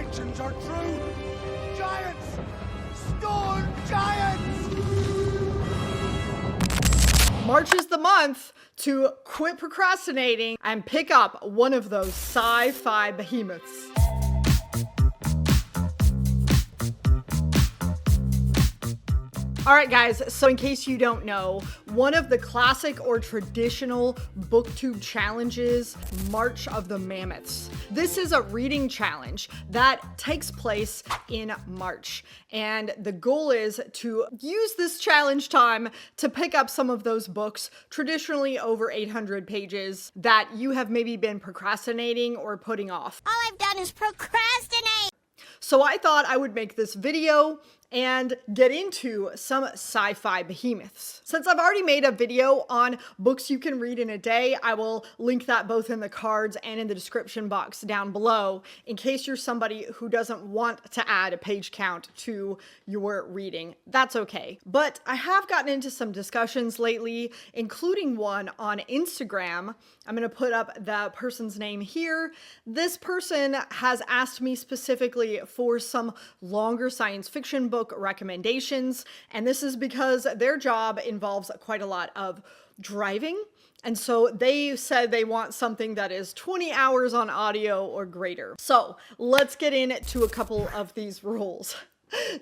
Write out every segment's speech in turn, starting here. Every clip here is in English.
predictions are true. Giants! Storm giants! March is the month to quit procrastinating and pick up one of those sci-fi behemoths. All right, guys, so in case you don't know, one of the classic or traditional booktube challenges, March of the Mammoths. This is a reading challenge that takes place in March. And the goal is to use this challenge time to pick up some of those books, traditionally over 800 pages, that you have maybe been procrastinating or putting off. All I've done is procrastinate. So I thought I would make this video and get into some sci-fi behemoths. Since I've already made a video on books you can read in a day, I will link that both in the cards and in the description box down below in case you're somebody who doesn't want to add a page count to your reading. That's okay. But I have gotten into some discussions lately, including one on Instagram. I'm going to put up the person's name here. This person has asked me specifically for some longer science fiction book recommendations, and this is because their job involves quite a lot of driving, and so they said they want something that is 20 hours on audio or greater. So let's get into a couple of these rules.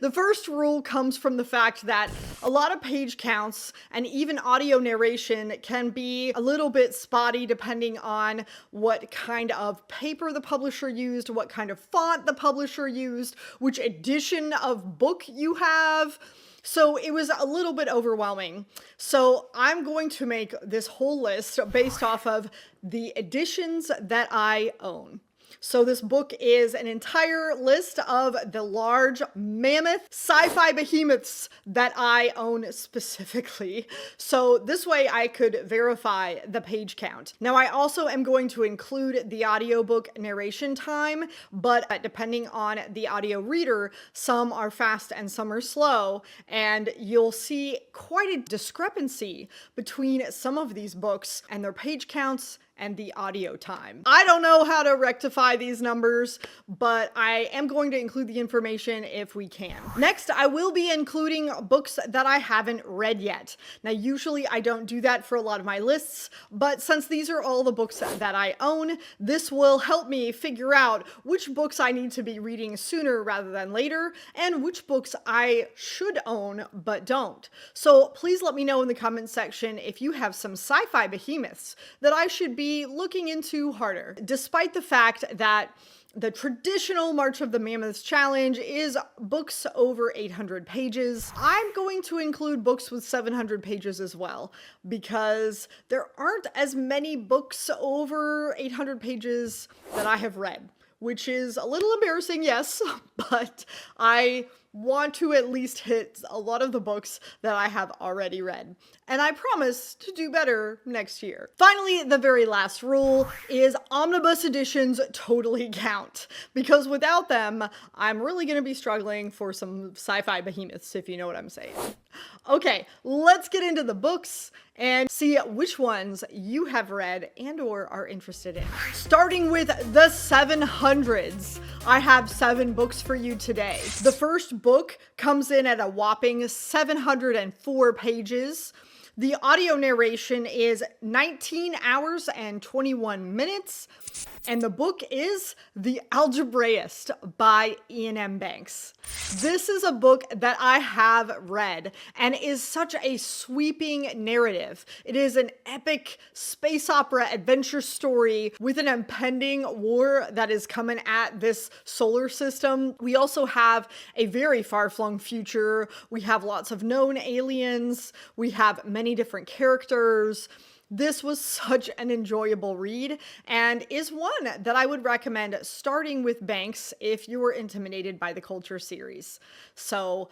The first rule comes from the fact that a lot of page counts and even audio narration can be a little bit spotty depending on what kind of paper the publisher used, what kind of font the publisher used, which edition of book you have. So it was a little bit overwhelming. So I'm going to make this whole list based off of the editions that I own. So this book is an entire list of the large mammoth sci-fi behemoths that I own specifically. So this way I could verify the page count. Now I also am going to include the audiobook narration time, but depending on the audio reader, some are fast and some are slow, and you'll see quite a discrepancy between some of these books and their page counts and the audio time. I don't know how to rectify these numbers, but I am going to include the information if we can. Next, I will be including books that I haven't read yet. Now, usually I don't do that for a lot of my lists, but since these are all the books that I own, this will help me figure out which books I need to be reading sooner rather than later, and which books I should own but don't. So please let me know in the comment section if you have some sci-fi behemoths that I should be looking into harder. Despite the fact that the traditional March of the Mammoths challenge is books over 800 pages, I'm going to include books with 700 pages as well, because there aren't as many books over 800 pages that I have read, which is a little embarrassing, yes, but I want to at least hit a lot of the books that I have already read. And I promise to do better next year. Finally, the very last rule is omnibus editions totally count, because without them, I'm really going to be struggling for some sci-fi behemoths, if you know what I'm saying. Okay, let's get into the books and see which ones you have read and or are interested in. Starting with the 700s, I have 7 books for you today. The first book comes in at a whopping 704 pages. The audio narration is 19 hours and 21 minutes, and the book is The Algebraist by Ian M. Banks. This is a book that I have read and is such a sweeping narrative. It is an epic space opera adventure story with an impending war that is coming at this solar system. We also have a very far-flung future. We have lots of known aliens. We have many different characters. This was such an enjoyable read and is one that I would recommend starting with Banks if you were intimidated by the Culture series. So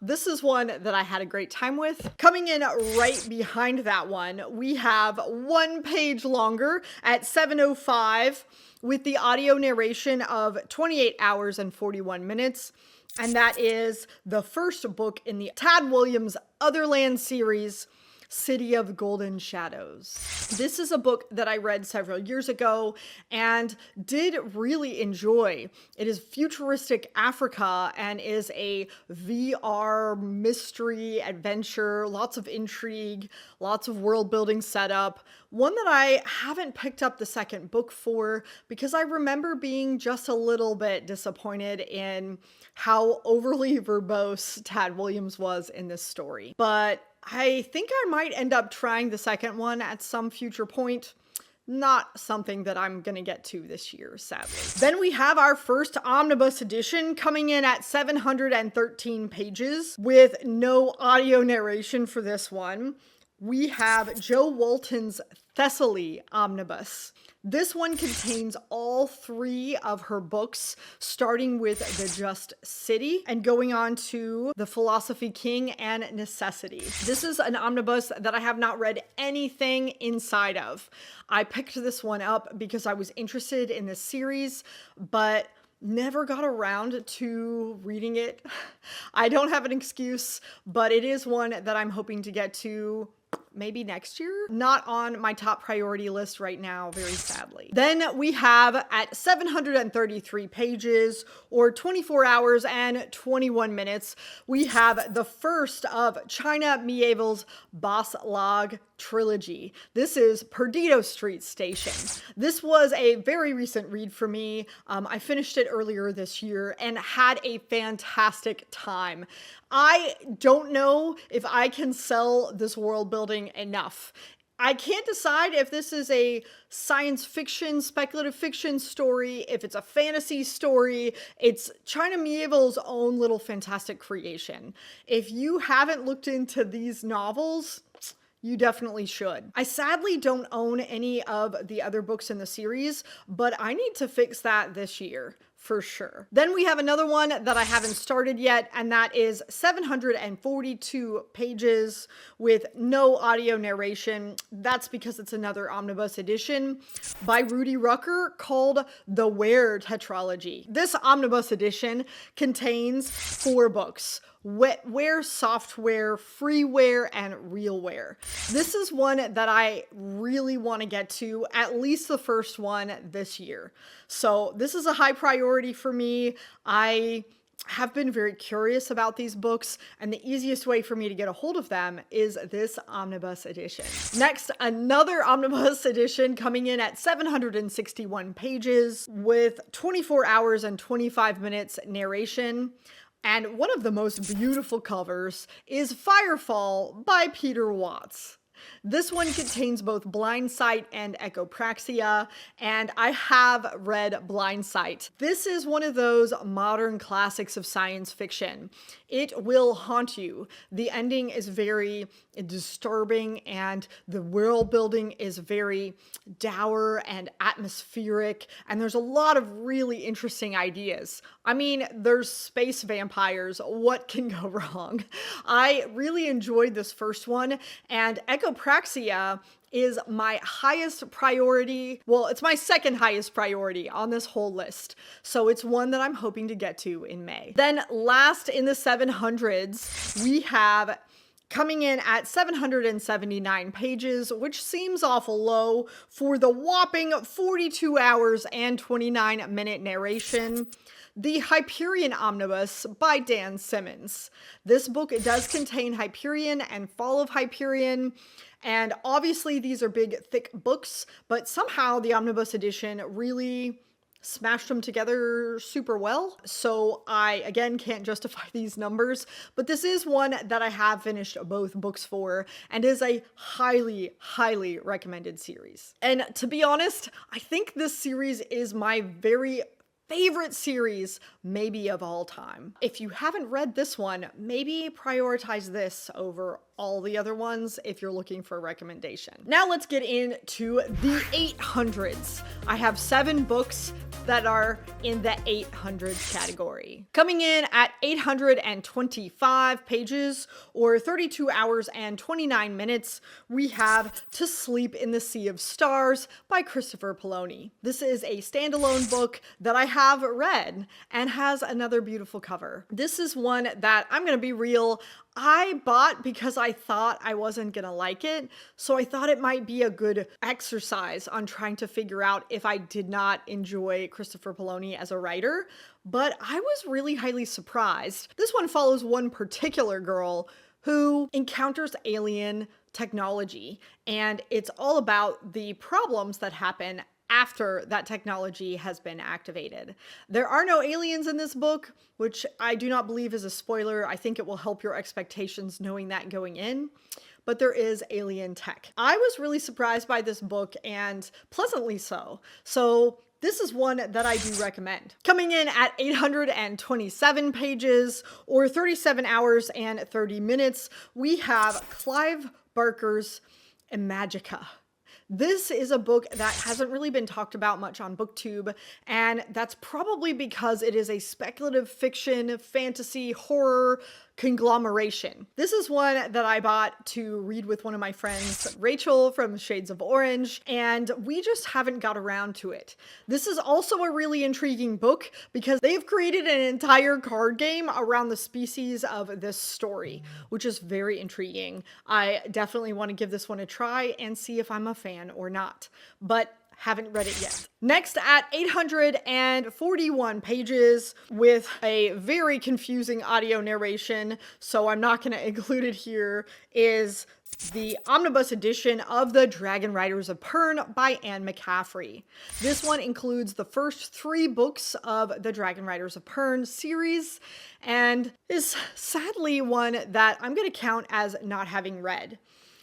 this is one that I had a great time with. Coming in right behind that one, we have 1 page longer at 705 with the audio narration of 28 hours and 41 minutes. And that is the first book in the Tad Williams Otherland series. City of Golden Shadows. This is a book that I read several years ago and did really enjoy. It is futuristic Africa and is a VR mystery adventure, lots of intrigue, lots of world building setup. One that I haven't picked up the second book for because I remember being just a little bit disappointed in how overly verbose Tad Williams was in this story. But I think I might end up trying the second one at some future point. Not something that I'm gonna get to this year, sadly. Then we have our first omnibus edition coming in at 713 pages with no audio narration for this one. We have Joe Walton's Thessaly Omnibus. This one contains all three of her books, starting with The Just City and going on to The Philosophy King and Necessity. This is an omnibus that I have not read anything inside of. I picked this one up because I was interested in this series, but never got around to reading it. I don't have an excuse, but it is one that I'm hoping to get to maybe next year. Not on my top priority list right now, very sadly. Then we have at 733 pages or 24 hours and 21 minutes, we have the first of China Miéville's Boss Log trilogy. This is Perdido Street Station. This was a very recent read for me. I finished it earlier this year and had a fantastic time. I don't know if I can sell this world building enough. I can't decide if this is a science fiction, speculative fiction story, if it's a fantasy story. It's China Miéville's own little fantastic creation. If you haven't looked into these novels, you definitely should. I sadly don't own any of the other books in the series, but I need to fix that this year. For sure. Then we have another one that I haven't started yet, and that is 742 pages with no audio narration. That's because it's another omnibus edition by Rudy Rucker called The Where Tetralogy. This omnibus edition contains 4 books: wetware, software, freeware, and realware. This is one that I really want to get to, at least the first one this year. So this is a high priority for me. I have been very curious about these books, and the easiest way for me to get a hold of them is this omnibus edition. Next, another omnibus edition coming in at 761 pages with 24 hours and 25 minutes narration. And one of the most beautiful covers is Firefall by Peter Watts. This one contains both Blind Sight and Echopraxia, and I have read Blind Sight. This is one of those modern classics of science fiction. It will haunt you. The ending is very disturbing, and the world building is very dour and atmospheric, and there's a lot of really interesting ideas. I mean, there's space vampires. What can go wrong? I really enjoyed this first one, and Echopraxia is my highest priority. Well, it's my second highest priority on this whole list. So it's one that I'm hoping to get to in May. Then last in the 700s, we have coming in at 779 pages, which seems awful low for the whopping 42 hours and 29-minute narration, The Hyperion Omnibus by Dan Simmons. This book does contain Hyperion and Fall of Hyperion, and obviously these are big, thick books, but somehow the omnibus edition really smashed them together super well. So I, again, can't justify these numbers, but this is one that I have finished both books for and is a highly, highly recommended series. And to be honest, I think this series is my very favorite series, maybe of all time. If you haven't read this one, maybe prioritize this over all the other ones if you're looking for a recommendation. Now let's get into the 800s. I have 7 books that are in the 800s category. Coming in at 825 pages or 32 hours and 29 minutes, we have To Sleep in the Sea of Stars by Christopher Poloni. This is a standalone book that I have read and has another beautiful cover. This is one that, I'm gonna be real, I bought because I thought I wasn't gonna like it, so I thought it might be a good exercise on trying to figure out if I did not enjoy Christopher Poloni as a writer, but I was really highly surprised. This one follows one particular girl who encounters alien technology, and it's all about the problems that happen after that technology has been activated. There are no aliens in this book, which I do not believe is a spoiler. I think it will help your expectations knowing that going in, but there is alien tech. I was really surprised by this book, and pleasantly so. So this is one that I do recommend. Coming in at 827 pages or 37 hours and 30 minutes, we have Clive Barker's Imagica. This is a book that hasn't really been talked about much on BookTube, and that's probably because it is a speculative fiction, fantasy, horror conglomeration. This is one that I bought to read with one of my friends, Rachel from Shades of Orange, and we just haven't got around to it. This is also a really intriguing book because they've created an entire card game around the species of this story, which is very intriguing. I definitely want to give this one a try and see if I'm a fan or not, but haven't read it yet. Next, at 841 pages with a very confusing audio narration, so I'm not going to include it here, is the omnibus edition of The Dragon Riders of Pern by Anne McCaffrey. This one includes the first 3 books of the Dragon Riders of Pern series and is sadly one that I'm going to count as not having read.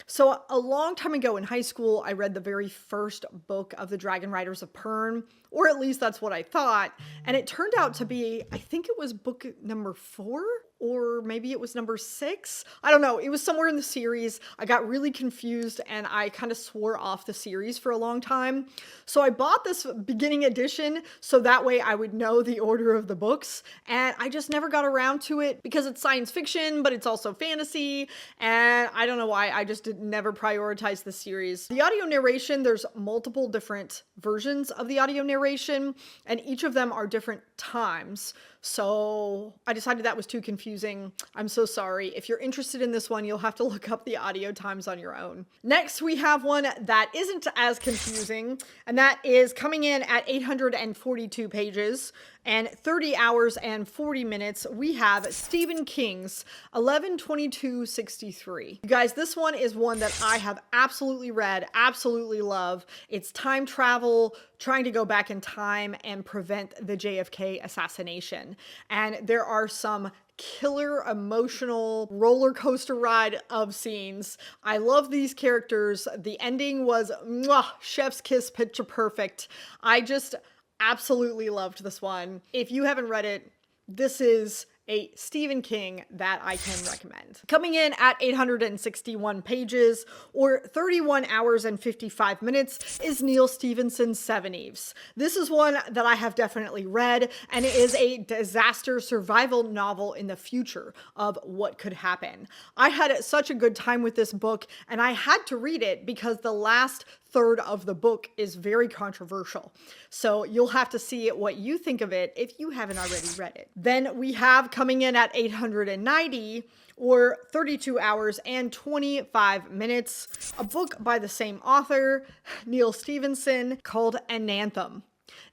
So a long time ago in high school, I read the very first book of the Dragon Riders of Pern, or at least that's what I thought. And it turned out to be, I think it was book number 4, or maybe it was number 6. I don't know. It was somewhere in the series. I got really confused and I kind of swore off the series for a long time. So I bought this beginning edition so that way I would know the order of the books. And I just never got around to it because it's science fiction, but it's also fantasy. And I don't know why. I just never prioritized the series. The audio narration, there's multiple different versions of the audio narration, and each of them are different times. So I decided that was too confusing. I'm so sorry. If you're interested in this one, you'll have to look up the audio times on your own. Next, we have one that isn't as confusing, and that is coming in at 842 pages and 30 hours and 40 minutes. We have Stephen King's 11/22/63. You guys, this one is one that I have absolutely read, absolutely love. It's time travel, trying to go back in time and prevent the JFK assassination. And there are some killer emotional roller coaster ride of scenes. I love these characters. The ending was mwah, chef's kiss, picture perfect. I just absolutely loved this one. If you haven't read it, this is a Stephen King that I can recommend. Coming in at 861 pages or 31 hours and 55 minutes is Neal Stephenson's Seven Eves. This is one that I have definitely read, and it is a disaster survival novel in the future of what could happen. I had such a good time with this book, and I had to read it because the last third of the book is very controversial. So you'll have to see what you think of it if you haven't already read it. Then we have coming in at 890 or 32 hours and 25 minutes, a book by the same author, Neal Stephenson, called An Anthem.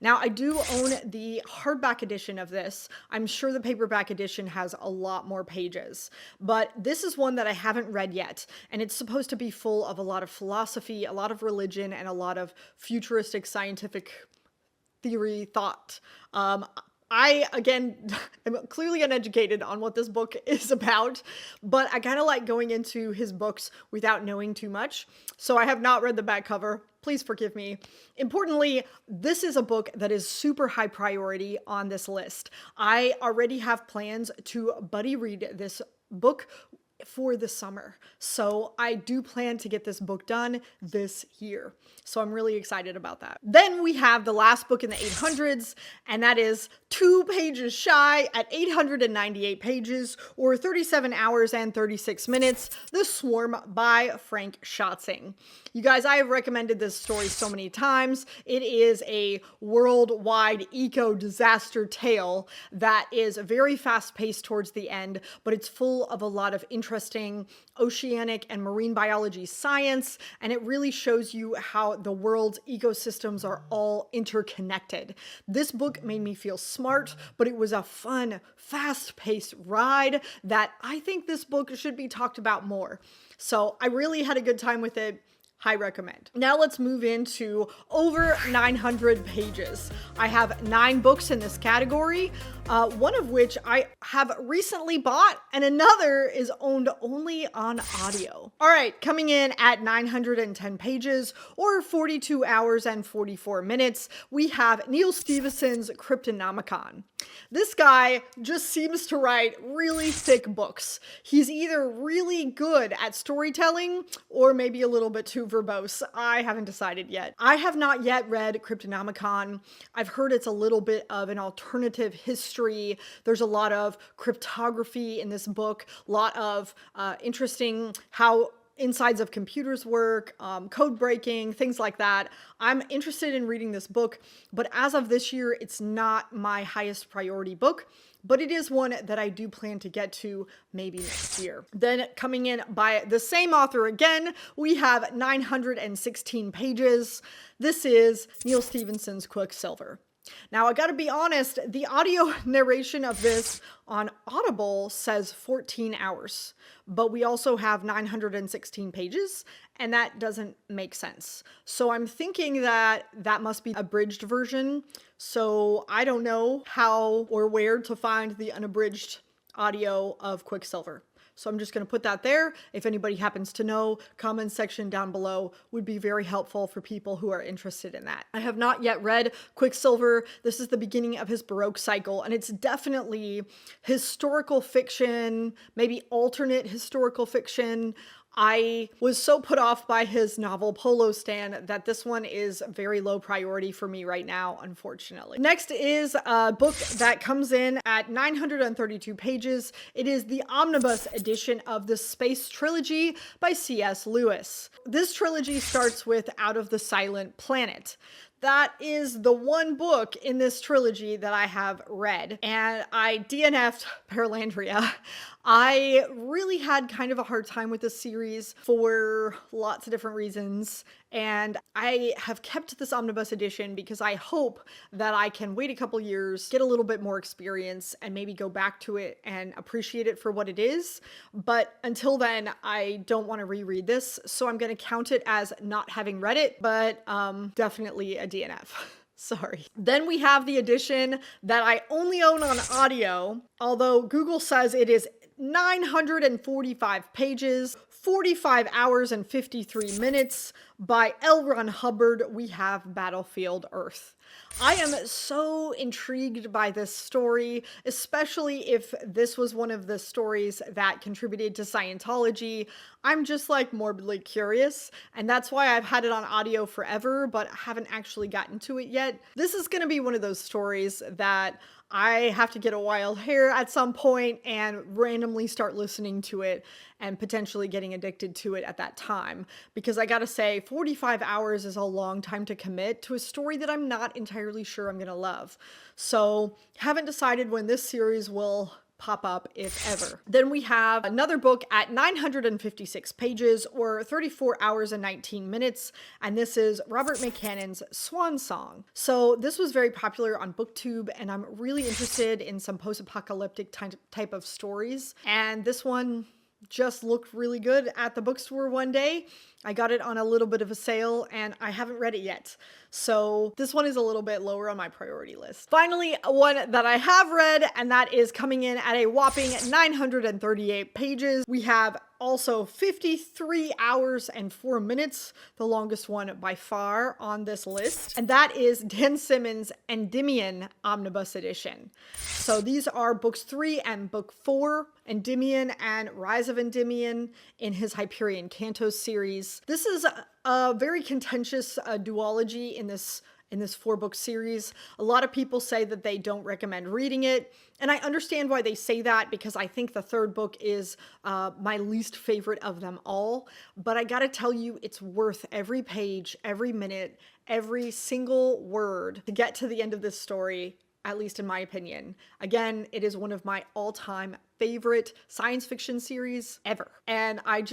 Now, I do own the hardback edition of this. I'm sure the paperback edition has a lot more pages, but this is one that I haven't read yet, and it's supposed to be full of a lot of philosophy, a lot of religion, and a lot of futuristic scientific theory thought. I, again, am clearly uneducated on what this book is about, but I kind of like going into his books without knowing too much, so I have not read the back cover. Please forgive me. Importantly, this is a book that is super high priority on this list. I already have plans to buddy read this book for the summer. So I do plan to get this book done this year. So I'm really excited about that. Then we have the last book in the 800s, and that is 2 pages shy at 898 pages or 37 hours and 36 minutes, The Swarm by Frank Schatzing. You guys, I have recommended this story so many times. It is a worldwide eco-disaster tale that is very fast-paced towards the end, but it's full of a lot of interesting oceanic and marine biology science, and it really shows you how the world's ecosystems are all interconnected. This book made me feel smart, but it was a fun, fast-paced ride that I think this book should be talked about more. So I really had a good time with it. High recommend. Now let's move into over 900 pages. I have 9 books in this category, one of which I have recently bought and another is owned only on audio. All right, coming in at 910 pages or 42 hours and 44 minutes, we have Neal Stephenson's Cryptonomicon. This guy just seems to write really thick books. He's either really good at storytelling or maybe a little bit too verbose. I haven't decided yet. I have not yet read Cryptonomicon. I've heard it's a little bit of an alternative history. There's a lot of cryptography in this book, a lot of interesting how insides of computers work, code breaking, things like that. I'm interested in reading this book, but as of this year, it's not my highest priority book, but it is one that I do plan to get to maybe next year. Then coming in by the same author again, we have 916 pages. This is Neal Stephenson's Quicksilver. Now, I gotta be honest, the audio narration of this on Audible says 14 hours, but we also have 916 pages, and that doesn't make sense. So I'm thinking that that must be an abridged version. So I don't know how or where to find the unabridged audio of Quicksilver. So I'm just going to put that there. If anybody happens to know, comment section down below would be very helpful for people who are interested in that. I have not yet read Quicksilver. This is the beginning of his Baroque cycle, and it's definitely historical fiction, maybe alternate historical fiction. I was so put off by his novel Polo Stand that this one is very low priority for me right now, unfortunately. Next is a book that comes in at 932 pages. It is the omnibus edition of the Space Trilogy by C.S. Lewis. This trilogy starts with Out of the Silent Planet. That is the one book in this trilogy that I have read, and I DNF'd Paralandria. I really had kind of a hard time with this series for lots of different reasons, and I have kept this omnibus edition because I hope that I can wait a couple years, get a little bit more experience, and maybe go back to it and appreciate it for what it is. But until then, I don't want to reread this, so I'm going to count it as not having read it, but definitely a DNF. Sorry. Then we have the edition that I only own on audio, although Google says it is 945 pages, 45 hours and 53 minutes. By L. Ron Hubbard, we have Battlefield Earth. I am so intrigued by this story, especially if this was one of the stories that contributed to Scientology. I'm just like morbidly curious, and that's why I've had it on audio forever, but haven't actually gotten to it yet. This is going to be one of those stories that I have to get a wild hair at some point and randomly start listening to it and potentially getting addicted to it at that time. Because I gotta say, 45 hours is a long time to commit to a story that I'm not entirely sure I'm gonna love. So haven't decided when this series will pop up, if ever. Then we have another book at 956 pages or 34 hours and 19 minutes, and this is Robert McCannon's Swan Song. So this was very popular on BookTube, and I'm really interested in some post-apocalyptic type of stories, and this one just looked really good at the bookstore one day, I got it on a little bit of a sale and I haven't read it yet. So this one is a little bit lower on my priority list. Finally, one that I have read, and that is coming in at a whopping 938 pages. We have also 53 hours and 4 minutes, the longest one by far on this list. And that is Dan Simmons' Endymion Omnibus Edition. So these are books 3 and book 4, Endymion and Rise of Endymion in his Hyperion Cantos series. This is a very contentious duology in this 4-book series. A lot of people say that they don't recommend reading it, and I understand why they say that, because I think the 3rd book is my least favorite of them all. But I gotta tell you, it's worth every page, every minute, every single word to get to the end of this story, at least in my opinion. Again, it is one of my all-time favorite science fiction series ever, and I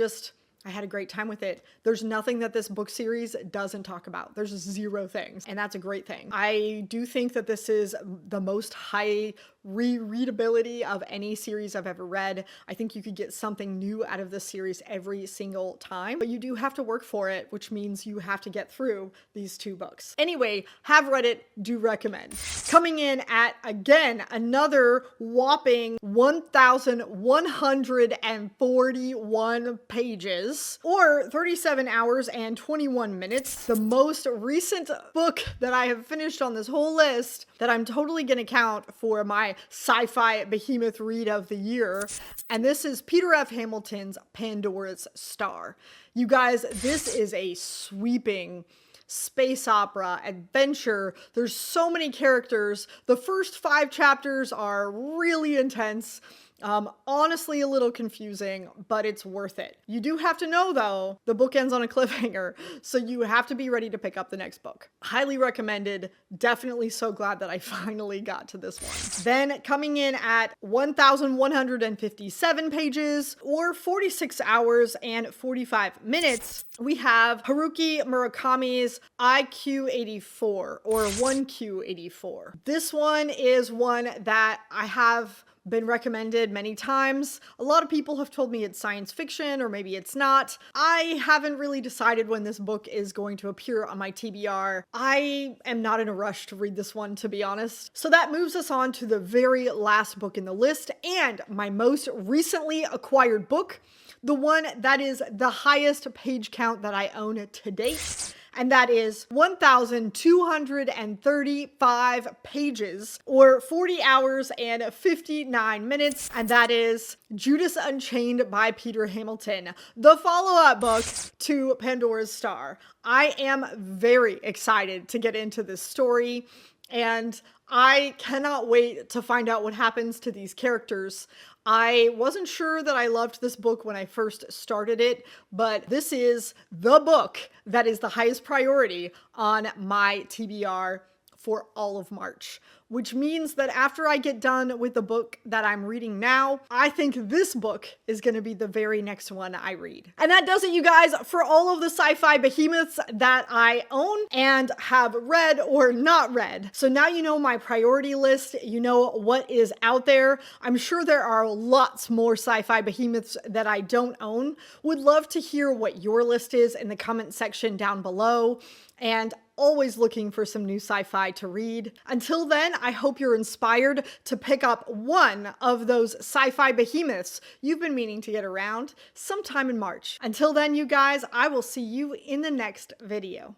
had a great time with it. There's nothing that this book series doesn't talk about. There's 0 things, and that's a great thing. I do think that this is the most high rereadability of any series I've ever read. I think you could get something new out of this series every single time, but you do have to work for it, which means you have to get through these 2 books. Anyway, have read it, do recommend. Coming in at, again, another whopping 1,141 pages, or 37 hours and 21 minutes. The most recent book that I have finished on this whole list that I'm totally gonna count for my sci-fi behemoth read of the year. And this is Peter F. Hamilton's Pandora's Star. You guys, this is a sweeping space opera adventure. There's so many characters. The first 5 chapters are really intense. Honestly, a little confusing, but it's worth it. You do have to know, though, the book ends on a cliffhanger, so you have to be ready to pick up the next book. Highly recommended. Definitely so glad that I finally got to this one. Then coming in at 1,157 pages, or 46 hours and 45 minutes, we have Haruki Murakami's IQ84, or 1Q84. This one is one that I have been recommended many times. A lot of people have told me it's science fiction, or maybe it's not. I haven't really decided when this book is going to appear on my TBR. I am not in a rush to read this one, to be honest. So that moves us on to the very last book in the list, and my most recently acquired book, the one that is the highest page count that I own to date. And that is 1,235 pages, or 40 hours and 59 minutes. And that is Judas Unchained by Peter Hamilton, the follow-up book to Pandora's Star. I am very excited to get into this story, and I cannot wait to find out what happens to these characters. I wasn't sure that I loved this book when I first started it, but this is the book that is the highest priority on my TBR for all of March, which means that after I get done with the book that I'm reading now, I think this book is going to be the very next one I read. And that does it, you guys, for all of the sci-fi behemoths that I own and have read or not read. So now you know my priority list, you know what is out there. I'm sure there are lots more sci-fi behemoths that I don't own. Would love to hear what your list is in the comment section down below, and always looking for some new sci-fi to read. Until then, I hope you're inspired to pick up one of those sci-fi behemoths you've been meaning to get around sometime in March. Until then, you guys, I will see you in the next video.